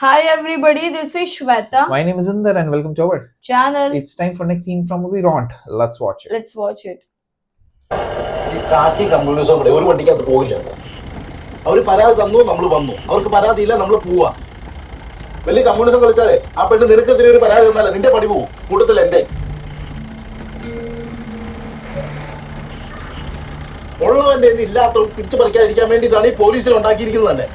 Hi everybody, this is Shweta. My name is Inder and welcome to our channel. It's time for next scene from movie Ront. Let's watch it. Let's watch it. ഈ കാക്കി communism കൂടെ ഒരു വണ്ടിക്കകത്ത് പോയില്ല. അവർ പരാതി തന്നു, നമ്മൾ വന്നു. അവർക്ക് പരാതി ഇല്ല, നമ്മൾ പോവാ. വലിയ കമ്മ്യൂണിസം കളിച്ചാലേ ആ പെണ്ണ് നിനക്കെതിരെ ഒരു പരാതി തന്നാലേ നിന്റെ പടി പോവും. കൂട്ടത്തിൽ എന്റെ ഉള്ളവന്റെ ഇല്ലാത്തവൻ പിടിച്ചു പറിക്കാതിരിക്കാൻ വേണ്ടിയിട്ടാണ് ഈ പോലീസിനെ ഉണ്ടാക്കിയിരിക്കുന്നത് തന്നെ.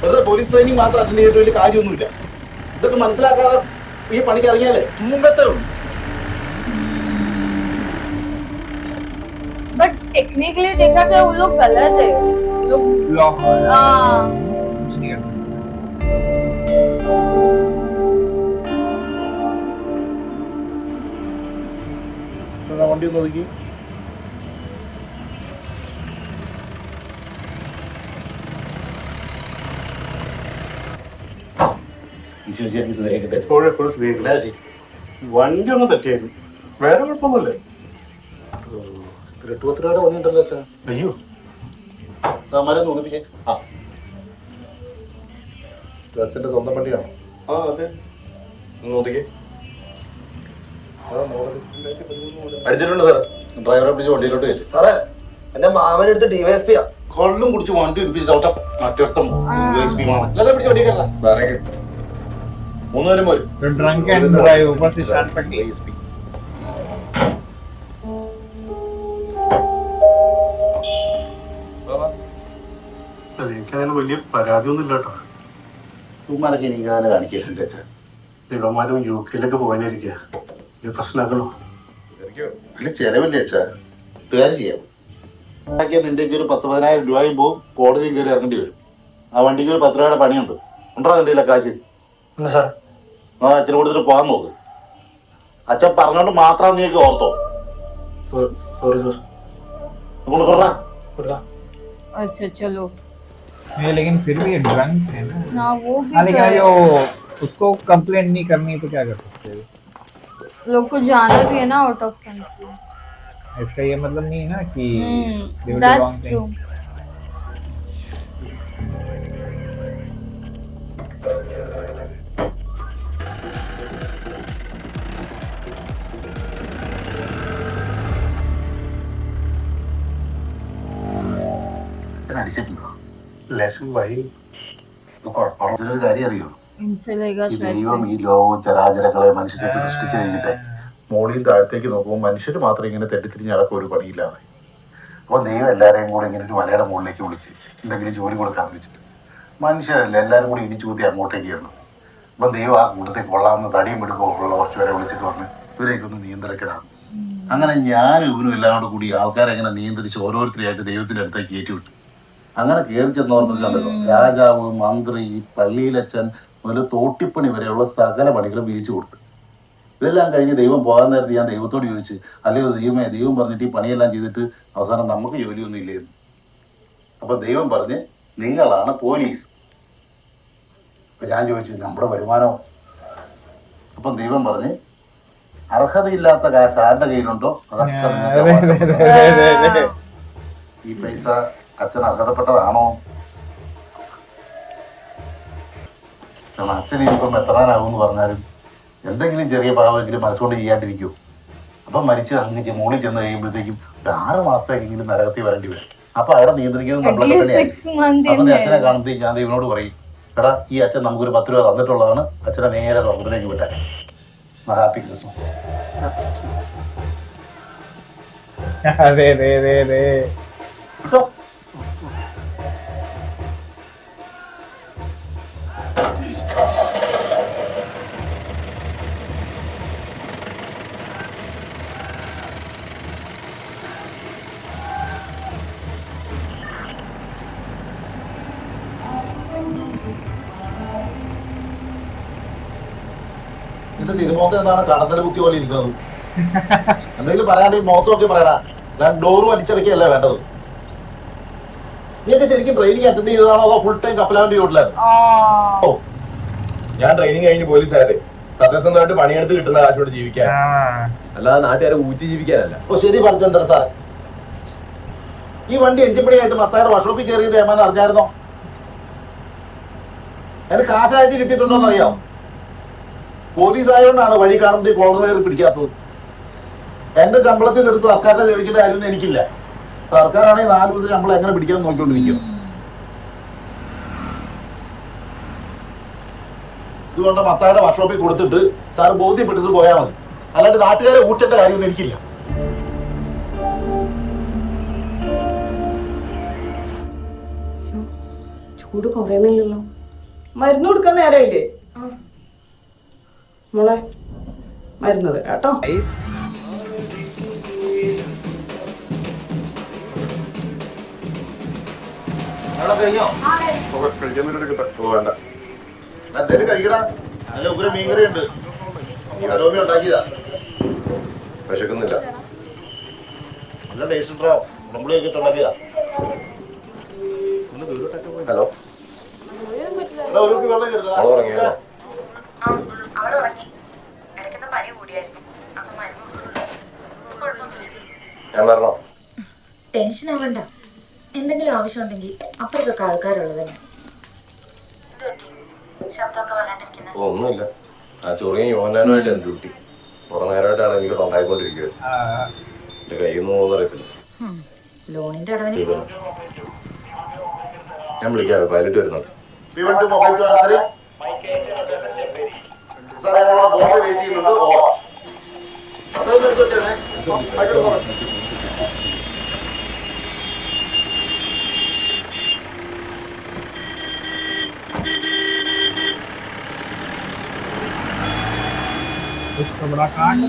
വെറുതെ പോലീസ് ട്രെയിനിങ് മാത്രം അറ്റൻഡ് ചെയ്തിട്ട് വലിയ കാര്യമൊന്നുമില്ല. ഇതൊക്കെ മനസ്സിലാക്കാതെ ഈ പണിക്ക് ഇറങ്ങിയാലേ മുമ്പത്തെ ഉള്ളൂ. But technically देखा जाए वो लोग गलत है. വണ്ടി ഒന്ന് ഒതുക്കി. വണ്ടി ഒന്ന് തെറ്റിയായിരുന്നു, വേറെ കുഴപ്പമൊന്നുമില്ല. രൂപത്തിലൂടെ വന്നിട്ടല്ലോ അച്ഛാ. അയ്യോ, മരം തോന്നിപ്പിച്ചേ. അച്ഛൻ്റെ സ്വന്തം വണ്ടിയാണോ? ആ അതെ, ഒതുക്കി അടിച്ചിട്ടുണ്ട് സാറേ. ഡ്രൈവറെ പിടിച്ച് വണ്ടിയിലോട്ട് കയറ്റി. സാറേ, എന്റെ മാമനെടുത്ത് ഡിവൈഎസ്പിയാ. കൊള്ളും കുടിച്ച് വണ്ടി പിടിപ്പിച്ച് ചവിട്ടം മറ്റൊരുത്തം പിടിച്ച് വണ്ടി കയറല. മൂന്നുപേരും പോയി. Drunk and drive ऊपर से स्टार्ट पट्टी. എനിക്കതിന് വലിയ പരാതിയൊന്നും ഇല്ല കേട്ടോ. ഉമ്മാനൊക്കെ എനിക്ക് അങ്ങനെ കാണിക്കില്ല എൻ്റെ അച്ഛൻ. ഇവന്മാരും യു കെയിലൊക്കെ പോകാനിരിക്കുക, ഇത് പ്രശ്നമാക്കണോ? അല്ല ചെലവല്ലേ അച്ഛാ, കാര്യം ചെയ്യാം. നിന്റെ ഒരു 10,000 രൂപയും പോവും, കോടതിയും കയറി ഇറങ്ങേണ്ടി വരും. ആ വണ്ടിക്ക് ഒരു 10 രൂപയുടെ പണിയുണ്ട്. ഉണ്ടോ നിന്റെ കാശ്? സാർ, ആ അച്ഛനെ കൊടുത്തിട്ട് പോകാൻ നോക്ക്. അച്ഛൻ പറഞ്ഞോണ്ട് മാത്രം നീക്ക് ഓർത്തോ. Sorry sir. अच्छा चलो. ये लेकिन फिर भी ड्रंक है ना. हाँ वो भी लेकिन अगर वो उसको कंप्लेंट नहीं करनी तो क्या कर सकते हैं? लोग को जाना भी है ना आउट ऑफ कंट्री. इसका ये मतलब नहीं है ना कि they will do That's wrong true. things. അടിച്ചിട്ടുണ്ടോ? ലെസൺ വൈ കുഴപ്പമുള്ളൊരു കാര്യം അറിയോ? इनसे लेगा ഈ शायद ദൈവം से. ഈ ലോകവും ചരാചരങ്ങളെ മനുഷ്യരൊക്കെ സൃഷ്ടിച്ചു കഴിഞ്ഞിട്ട് മോളിയും താഴത്തേക്ക് നോക്കുമ്പോൾ മനുഷ്യർ മാത്രം ഇങ്ങനെ തെറ്റിത്തിരിഞ്ഞ് നടക്കും, ഒരു പണിയില്ലാതെ. അപ്പോൾ ദൈവം എല്ലാവരെയും കൂടെ ഇങ്ങനെ ഒരു മലയുടെ മുകളിലേക്ക് വിളിച്ച് എന്തെങ്കിലും ജോലി കൊടുക്കാന്ന് വെച്ചിട്ട് മനുഷ്യരല്ല എല്ലാവരും കൂടി ഇടിച്ചു കൂത്തി അങ്ങോട്ടേക്ക് കയറണം. അപ്പം ദൈവം ആ കൂട്ടത്തിൽ കൊള്ളാമെന്ന് തടിയും എടുക്കുമ്പോൾ ഉള്ള കുറച്ച് പേരെ വിളിച്ചിട്ട് പറഞ്ഞ് ഇവരെയൊക്കെ നിയന്ത്രിക്കണം. അങ്ങനെ ഞാനും ഇവനും എല്ലാം കൂടി ആൾക്കാരെ അങ്ങനെ നിയന്ത്രിച്ച് ഓരോരുത്തരെയായിട്ട് ദൈവത്തിൻ്റെ അടുത്തേക്ക് കയറ്റി വിട്ടു. അങ്ങനെ കയറി ചെന്നവർക്കുണ്ടല്ലോ, രാജാവ്, മന്ത്രി, പള്ളിയിലച്ഛൻ മുതൽ തോട്ടിപ്പണി വരെയുള്ള സകല പണികളും വീതിച്ചു കൊടുത്തു. ഇതെല്ലാം കഴിഞ്ഞ് ദൈവം പോകാൻ നേരത്ത് ഞാൻ ദൈവത്തോട് ചോദിച്ചു, അല്ലയോ ദൈവമേ, ദൈവം പറഞ്ഞിട്ട് ഈ പണിയെല്ലാം ചെയ്തിട്ട് അവസാനം നമുക്ക് ജോലിയൊന്നും ഇല്ലേന്ന്. അപ്പം ദൈവം പറഞ്ഞ് നിങ്ങളാണ് പോലീസ്. അപ്പം ഞാൻ ചോദിച്ചു നമ്മുടെ വരുമാനമോ? അപ്പം ദൈവം പറഞ്ഞ് അർഹതയില്ലാത്ത കാശ് ആരുടെ കയ്യിലുണ്ടോ അതൊക്കെ നിങ്ങൾക്ക് ഈ പൈസ അച്ഛൻ അർഹതപ്പെട്ടതാണോ? കാരണം അച്ഛൻ ഇനിയിപ്പം എത്രാനാകുമെന്ന് പറഞ്ഞാലും എന്തെങ്കിലും ചെറിയ പാവമെങ്കിലും മനസ്സുകൊണ്ട് ചെയ്യാണ്ടിരിക്കുമോ? അപ്പം മരിച്ച് അങ്ങ് മുകളിൽ ചെന്ന് കഴിയുമ്പോഴത്തേക്കും ഒരു 6 മാസത്തേക്കെങ്കിലും നരകത്തിൽ വരേണ്ടി വരും. അപ്പം അവിടെ നിയന്ത്രിക്കുന്നത് നമ്മളൊക്കെ തന്നെയായിരിക്കും. അപ്പം അച്ഛനെ കാണുമ്പോഴത്തേക്ക് ഞാൻ ദൈവനോട് പറയും, എടാ ഈ അച്ഛൻ നമുക്കൊരു 10 രൂപ തന്നിട്ടുള്ളതാണ്, അച്ഛനെ നേരെ തുറന്നിലേക്ക് വിട്ടേക്കാം. Happy Christmas. अरे रे रे रे. കേട്ടോ? നിന്റെ തിരുമോത്ത് എന്താണ് കടന്നൽ കുത്തി പോലെ ഇരിക്കുന്നത്? എന്തെങ്കിലും പറയാണ്ട് മോത്ത് നോക്കി പറയടാ. ഞാൻ ഡോറ് വലിച്ചടക്കിയല്ല വേണ്ടത്. നീയൊക്കെ ശരിക്കും ട്രെയിനിങ് അറ്റൻഡ് ചെയ്തതാണോ അതോ ഫുൾ ടൈം കപ്പലാവന്റെ വീട്ടിലായിരുന്നു? ഞാൻ ട്രെയിനിങ് കഴിഞ്ഞ് പോലീസുകാരെ സത്യസന്ധമായിട്ട് പണിയെടുത്ത് കിട്ടുന്ന കാശോട് ജീവിക്കാൻ, അല്ലാതെ നാട്ടുകാരെ ഊറ്റി ജീവിക്കാനല്ല. ഓ ശരി പറഞ്ഞ സാറേ, ഈ വണ്ടി എഞ്ചിൻ പണിയായിട്ട് മത്തായുടെ വർക്ക്ഷോപ്പിൽ കയറിയത് ഏമാൻ അറിഞ്ഞായിരുന്നോ? അതിന് കാശായിട്ട് കിട്ടിയിട്ടുണ്ടോന്ന് അറിയാം. പോലീസ് ആയതുകൊണ്ടാണ് വഴി കാണുമ്പോൾ കോളർ കയറി പിടിക്കാത്തത്. എന്റെ ശമ്പളത്തിൽ നിർത്ത് സർക്കാരിനെ ലഭിക്കേണ്ട കാര്യമൊന്നും എനിക്കില്ല. സർക്കാരാണെങ്കിൽ 4 ദിവസം ശമ്പളം എങ്ങനെ പിടിക്കാൻ നോക്കിക്കൊണ്ടിരിക്കും. ഇതുകൊണ്ട് മത്തായുടെ വർക്ക്ഷോപ്പിൽ കൊടുത്തിട്ട് സാറ് ബോധ്യപ്പെട്ടിട്ട് പോയാൽ മതി. അല്ലാണ്ട് നാട്ടുകാരെ ഊറ്റേണ്ട കാര്യമൊന്നും എനിക്കില്ല. ചൂട് കുറയുന്നില്ലല്ലോ. മരുന്ന് കൊടുക്കാൻ നേരമില്ലേ മോളെ? മരുന്നത് കേട്ടോ. എന്തേലും കഴിക്കടാ. നല്ല ഉഗ്ര മീൻകറി ഉണ്ട്. സലോമി ഉണ്ടാക്കിയതാ. വിശക്കുന്നില്ല. നല്ല ടേസ്റ്റ് ഉണ്ടോ? ഉടമ്പുളിയൊക്കെ ഇട്ടുണ്ടാക്കിയതാ. ഹലോ, ഒരു കുപ്പി വെള്ളം എടുത്തതാ. ഞാൻ വരണോ? ടെൻഷൻ ആവണ്ട. എന്തെങ്കിലും ആവശ്യമുണ്ടെങ്കിൽ അപ്പുറത്തൊക്കെ ആൾക്കാരുള്ളത്. ഒന്നുമില്ല. ആ ചൊറിയും യോഹനാനുമായിട്ട് എന്റെ ഡ്യൂട്ടി. കുറെ നേരമായിട്ടാണ് എനിക്ക് ഉണ്ടായിക്കൊണ്ടിരിക്കുന്നത്. എന്റെ കയ്യിൽ നിന്ന് പോകുന്ന അറിയത്തില്ല. ലോണിന്റെ അടവിന് ഞാൻ വിളിക്കാം. പൈലറ്റ് വരുന്നുണ്ട്. बड़ा कांड।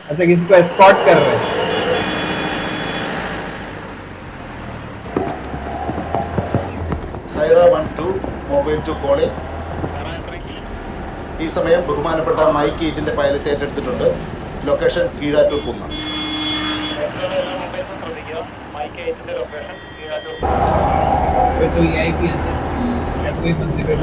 अच्छा, किसी को एस्कॉर्ट कर रहे हैं। Saira 12 mobile to calling. ഈ സമയം ബഹുമാനപ്പെട്ട മൈക്ക് 8ന്റെ പൈലറ്റ് ഏറ്റെടുത്തിട്ടുണ്ട്. ലൊക്കേഷൻ കീഴാറ്റൂർ കുന്ന്. तो ये आई कि कोई बंदे को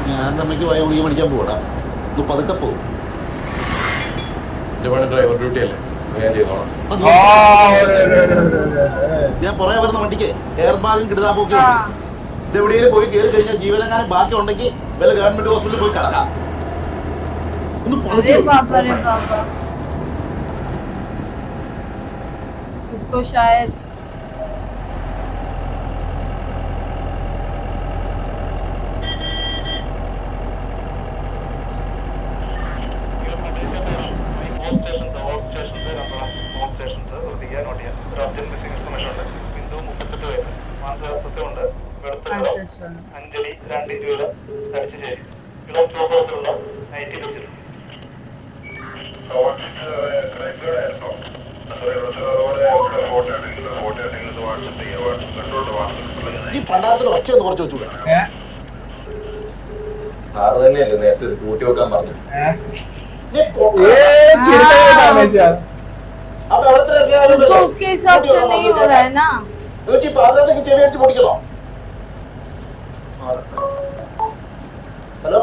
ഞാൻ അമ്മയ്ക്ക് വയ ഗുളിക മേടിക്കാൻ പോകണം. ഇത് പതുക്കെ പോകും. ഡ്രൈവർ ഡ്യൂട്ടി അല്ലേ, ഞാൻ ചെയ്തോളാം. ഞാൻ പുറകെ വരുന്ന വണ്ടിക്ക് എയർ ബാഗും കിടുതാപ്പൊക്കെ ഇത് എവിടെയെങ്കിലും പോയി കയറി കഴിഞ്ഞാൽ ജീവനക്കാരൻ ബാക്കി ഉണ്ടെങ്കിൽ വല്ല ഗവൺമെന്റ് ഹോസ്പിറ്റലിൽ പോയി കിടക്കാം. ഒന്ന് अरे बाबा रे बाबा, उसको शायद അഞ്ജലി 2 തലശ്ശേരി കിലോമീറ്റർ ഈ പണ്ടാരത്തിൽ ഒച്ച ഒന്ന് കുറച്ച് വെച്ചു. സാറ് തന്നെയല്ലേ നേരത്തെ കൂട്ടി വെക്കാൻ പറഞ്ഞു. उसको उसके हिसाब से नहीं हो रहा है ना. പാത്രത്തേക്ക് ചെവി അടിച്ച് പൊടിക്കണോ? ഹലോ,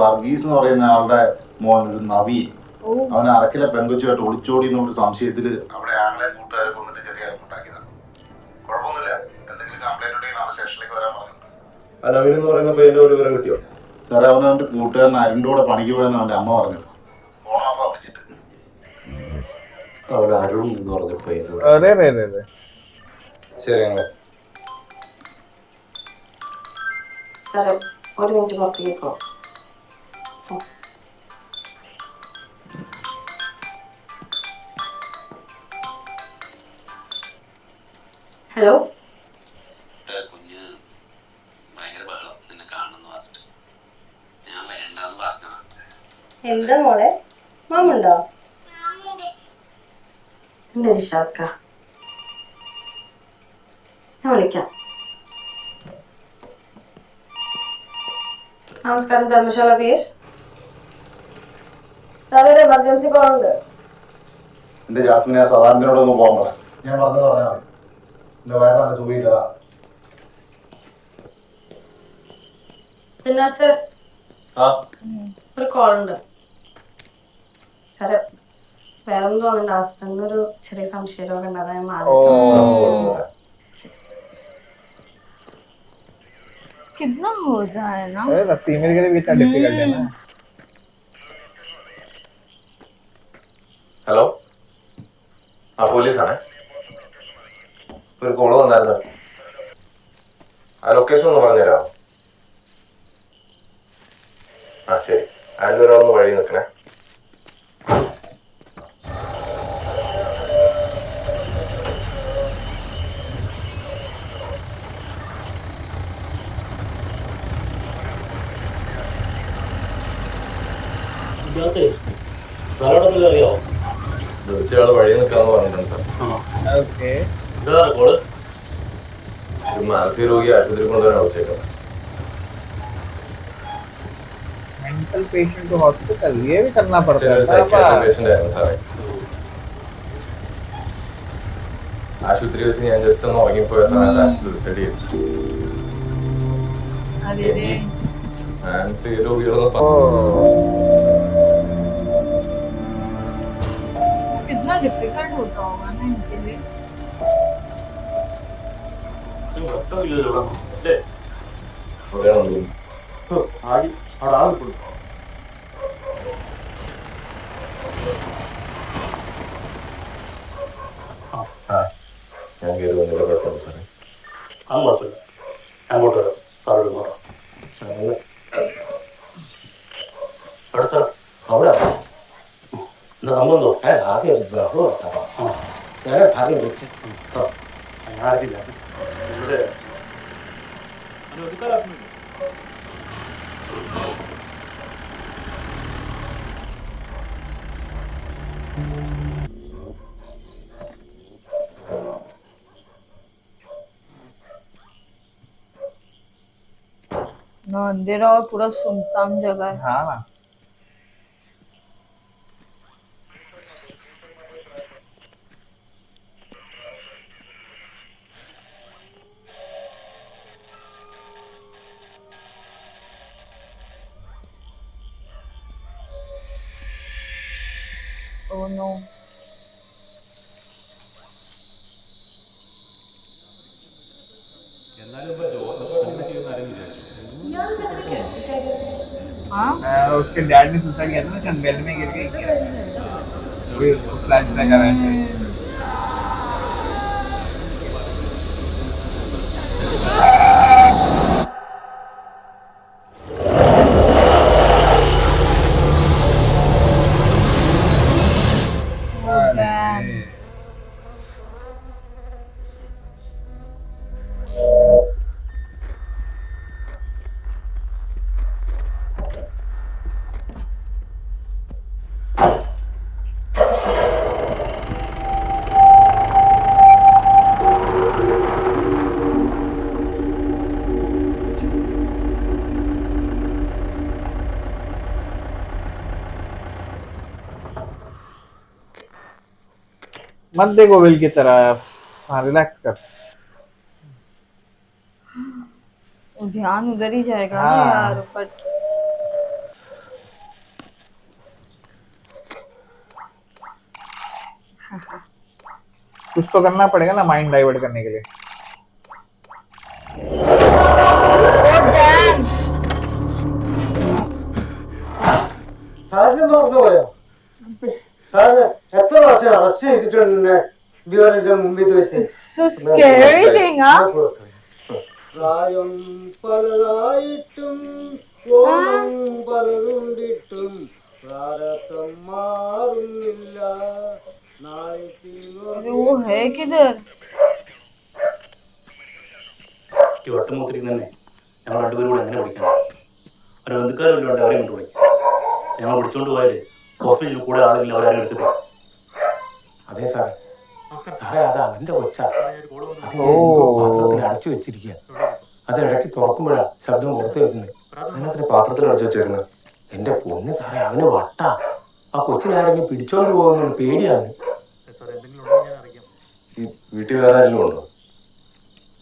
വർഗീസ് എന്ന് പറയുന്ന ആളുടെ മോൻ ഒരു നവീൻ, അവൻ അറക്കിലെ പെങ്കൊച്ചുമായിട്ട് ഒളിച്ചോടി എന്നുള്ള സംശയത്തില് അവിടെ ആംഗ്ലേ കൂട്ടുകാരെ കൊന്നിട്ട് ചെറിയ ഉണ്ടാക്കിയതാണ്. കുഴപ്പമൊന്നുമില്ല. എന്തെങ്കിലും കംപ്ലൈന്റ് ഉണ്ടെങ്കിൽ നാളെ സ്റ്റേഷനിലേക്ക് വരാൻ പറഞ്ഞിട്ടുണ്ട്. നവീൻ എന്ന് പറയുന്ന പയ്യന്റെ ഒരു വിവരം കിട്ടിയോ? സാറേ, അവനവൻ്റെ കൂട്ടുകാരൻ അരിൻ്റെ കൂടെ പണിക്ക് പോയെന്ന് അവൻ്റെ അമ്മ പറഞ്ഞത്. ഫോൺ ഓഫാ വിളിച്ചിട്ട്. അവിടെ അരുൺ എന്ന് പറഞ്ഞ പയ്യനോട്. ശരി, സാറേ ഒരു മിനിറ്റ് പുറത്തേക്കോ. ഹലോ, കുഞ്ഞ് ഭയങ്കര ബഹളം, നിന്നെ കാണുന്നു പറഞ്ഞിട്ട് ഞാൻ വേണ്ടെന്ന് പറഞ്ഞതാണ്. എന്താ മോളെ, മാമുണ്ടോ? എന്റെ ജിഷാക്ക, ഞാൻ വിളിക്കാം. നമസ്കാരം, ധർമ്മശാല PS. സാറേ, ഒരു എമർജൻസി കോൾ ഉണ്ട്. എൻ്റെ ജാസ്മിനെ ആ സാധാരണത്തിനോടൊന്ന് പോകാൻ പറ. ഞാൻ പറഞ്ഞത് പറഞ്ഞാൽ മതി. എൻ്റെ വയറാണ് സുഖമില്ല. ഒരു കോളുണ്ട് സാറേ. വേറെ ഒന്നും തോന്നണ്ട, ഹസ്ബൻഡിനൊരു ചെറിയ സംശയമൊക്കെ ഉണ്ട്, അതായത് മാറി. कितना मजा है ना। फीमेल के लिए भी इतना डिफिकल्ट है ना। ഹലോ, ആ പോലീസാണേ. ഒരു കോള് വന്നായിരുന്നു. ആ ലൊക്കേഷൻ ഒന്ന് പറഞ്ഞുതരാമോ? ആ ശരി, ആൻഡ്രൂരാന്ന് വഴി നിൽക്കണേ. അറിയാമോ? വിളിച്ചയാള് വഴി നിൽക്കാന്ന് പറഞ്ഞിട്ടുണ്ട് സാർ. ഒരു മാനസിക രോഗി ആശുപത്രി കൊണ്ടുവരാൻ ആവശ്യമാണ്. मेंटल पेशेंट को हॉस्पिटल ये भी करना पड़ता है പേഷ്യന്റ് ആയിരുന്നു സാറേ. ആശുപത്രി വെച്ച് ഞാൻ ജസ്റ്റ് ഒന്ന് ഉറങ്ങിപ്പോയ സമയത്ത് സൂസൈഡ് ചെയ്തു. മാനസിക രോഗികളൊന്നും कितना डिफिकल्ट होता होगा ना इनके लिए। ഞാൻ കയറി വന്നില്ല. കുഴപ്പമില്ല സാറേ. അത് കുഴപ്പമില്ല, അങ്ങോട്ട് വരാം. സാറോട് ഇങ്ങോട്ടോ അവിടെ സാർ. അവിടെ എന്താ സംഭവം? ആകെ ബഹളമാണ് സാറേ. ഞാൻ സാറിനെ വിളിച്ചേ. ഞാനറിയില്ല ഇവിടെ ना अंधेरा और पूरा सुनसान जगह है। हाँ ना। Oh no. हाँ, उसके डैड ने सुसाइड किया था ना, चंदेल में गिर गई क्या? वही उसको फ्लैशबैक आ रहा है। मत देखो विल की तरफ, हाँ रिलैक्स कर। ध्यान उधर ही जाएगा हाँ। ना यार, बट कुछ तो करना पड़ेगा ना माइंड डाइवर्ट करने के लिए। സാറിന് മറന്നുപോയോ? സാറിന് എത്ര പ്രാവശ്യം അറസ്റ്റ് ചെയ്തിട്ടുണ്ട് ബിയോറിന്റെ മുമ്പിൽ വെച്ച്? so scary thing, huh? പ്രായം പലതായിട്ടും കോണം പലതുണ്ടിട്ടും പ്രാരബ്ധം മാറുന്നില്ല. अरे वो है किधर? ഈ വട്ടമൂത്തിരിക്കുന്ന തന്നെ ഞങ്ങൾ രണ്ടുപേരും കൂടെ എങ്ങനെ വിളിക്കണം? ഒരു ബന്ധുക്കാരില്ലോണ്ട് അവരെ കൊണ്ട് വിളിക്കാം. ഞങ്ങൾ വിളിച്ചോണ്ട് പോയാല് ഹോസ്പിറ്റലിൽ കൂടെ ആളില്ല, അവരാരും എടുക്കത്തില്ല. അതെ സാറേ. സാറേ അത് അവന്റെ കൊച്ചാ. പാത്രത്തിൽ അടച്ചു വെച്ചിരിക്കുക. അത് ഇടയ്ക്ക് തുറക്കുമ്പോഴാ ശബ്ദം പുറത്ത് വെക്കുന്നത്. അതിനകത്തിന് പാത്രത്തിൽ അടച്ചു വെച്ചേക്കുന്നത്. എന്റെ പൊന്ന് സാറേ, അവന് വട്ടാ. ആ കൊച്ചിനെ ആരെങ്കിലും പിടിച്ചോണ്ട് പോകുന്നുണ്ട്, പേടിയാണ്. വീട്ടിൽ വേറെ ആരെങ്കിലും ഉണ്ടോ?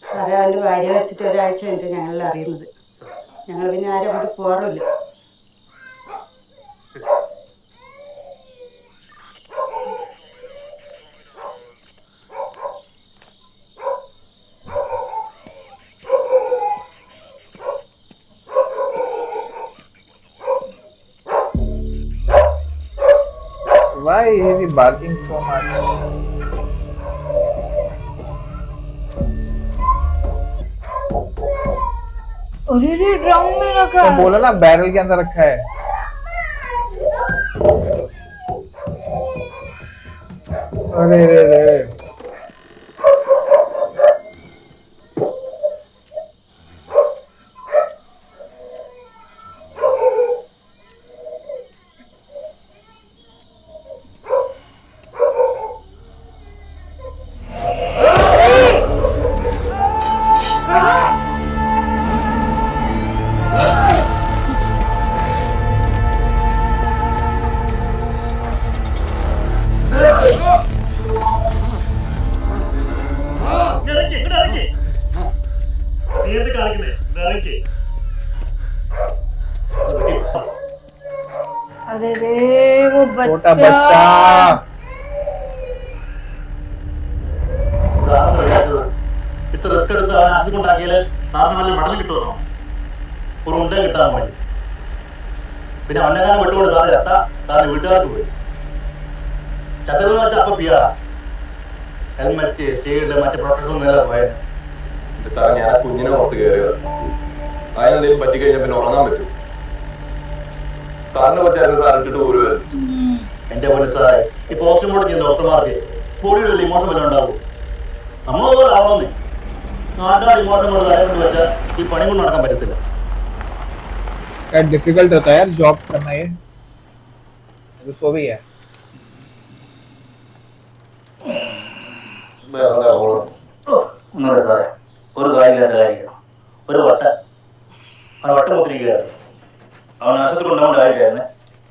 സാറേ അവൻ്റെ ഭാര്യ വെച്ചിട്ട് ഒരാഴ്ച കഴിഞ്ഞിട്ട് ഞങ്ങൾ അറിയുന്നത്. ഞങ്ങൾ പിന്നെ ആരും അങ്ങോട്ട് പോകാറില്ല. Why is he barking so much? अरे रे ड्रम में रखा तो है। बोला ना बैरल के अंदर रखा है। अरे रे रे अरे रे वो छोटा बच्चा। बच्चा സാറിന് വയ്യാത്തത് ഇത്ര റിസ്ക് എടുത്ത് അവൻ ആശുപത്രി കൊണ്ടാക്കിയാൽ സാറിന് വല്ല മെഡൽ കിട്ടുമോ? ഒരു ഉണ്ട കിട്ടാൻ മതി. പിന്നെ അവനെക്കാലം വിട്ടുകൊണ്ട് സാറ് ചത്ത സാറിന് വീട്ടുകാർക്ക് പോയി ചത്തതെന്ന് വെച്ചാൽ അപ്പം പിയാറാ. ഹെൽമെറ്റ് ഷീൽഡ് മറ്റ് പ്രൊട്ടക്ഷൻ ഒന്നുമില്ല പോയത്. സാറേ ഞാൻ ആ കുഞ്ഞിനെ ഓർത്ത് കയറിയത്. അതിനെന്തെങ്കിലും പറ്റിക്കഴിഞ്ഞാൽ പിന്നെ ഉറങ്ങാൻ പറ്റും. സാറിനെ വെച്ചായിരുന്നു സാർ ഇട്ടിട്ട് പോരുമായിരുന്നു. എന്റെ പോലെ സാറേ ഈ പോസ്റ്റ്മോർട്ടം ചെയ്യുന്ന ഡോക്ടർമാർക്ക് ബോഡിയുടെ ഇമോഷൻ വല്ലതും ഉണ്ടാവും. നമ്മൾ പോലെ ആവണമെന്നേ. നാട്ടുകാർ ഇമോഷൻ കൊണ്ട് തലകൊണ്ട് വെച്ചാൽ ഈ പണി കൊണ്ട് നടക്കാൻ പറ്റത്തില്ല. क्या डिफिकल्ट होता है यार जॉब करना ये तो सो भी है ഒന്നുമില്ല സാറേ, ഒരു കാര്യമില്ലാത്ത കാര്യം. ഒരു വട്ടം അവൻ വട്ടം മുത്തിരിക്കുകയായിരുന്നു. അവൻ ആശുപത്രി ഉണ്ടാവേണ്ട കാര്യമായിരുന്നു.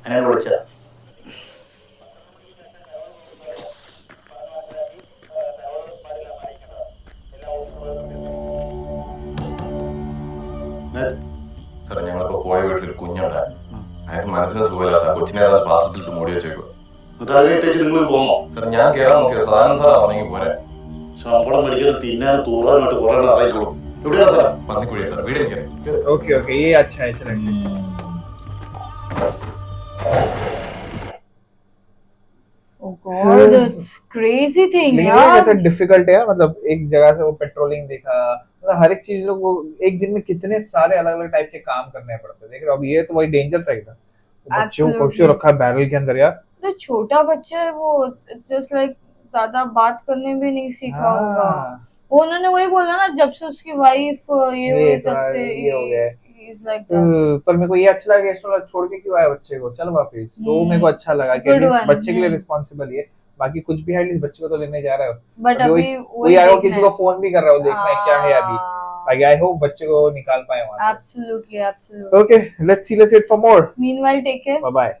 എന്നെ വിളിച്ച സാറേ ഞങ്ങളിപ്പോ പോയ വീട്ടിലൊരു കുഞ്ഞുണ്ടായിരുന്നു. അയാൾക്ക് മനസ്സിന് സുഖമില്ലാത്ത കൊച്ചിനെ അത് പാത്രത്തിലിട്ട് മൂടി വെച്ചേക്കുക. നിങ്ങൾ പോന്നോ? സാർ ഞാൻ കയറാൻ നോക്കിയ സാധാരണ സാർ ഇറങ്ങി പോരാ. ശമ്പളം മേടിക്കാൻ തിന്നാനും തൂറാനുമായിട്ട് കുറെ അറിയിക്കോളും. എവിടെയാണ് സാർ? പന്നിക്കുഴിയാ സാർ, വീട് എനിക്ക്. ओके ओके ये अच्छा है चलेंगे Oh God, that's crazy thing लेकिन ये यार। कैसे डिफिकल्ट है मतलब एक जगह से वो पेट्रोलिंग देखा मतलब हर एक चीज लोग वो एक दिन में कितने सारे अलग अलग टाइप के काम करने पड़ते हैं देख रहे हो अब ये तो वही डेंजर साइड था बच्चों को Absolutely। रखा बैरल के अंदर यार तो छोटा बच्चा है वो, जस्ट लाइक ज्यादा बात करने भी नहीं सीखा होगा। वो उन्होंने वही बोला ना जब से उसकी वाइफ ये हुई तब से ये हो गया है। इज लाइक पर मेरे को ये अच्छा लगा इसको छोड़ के क्यों आया बच्चे को चल वापस तो मेरे को अच्छा लगा कि Good एटलीस्ट one, बच्चे के लिए रिस्पांसिबल है बाकी कुछ भी है एटलीस्ट बच्चे को तो लेने जा रहा है बट अभी कोई आया हो किसी को फोन भी कर रहा हो देखना है क्या है अभी आई होप बच्चे को निकाल पाए वहां से absolutely absolutely. Okay let's see let's wait for more meanwhile take care, bye bye.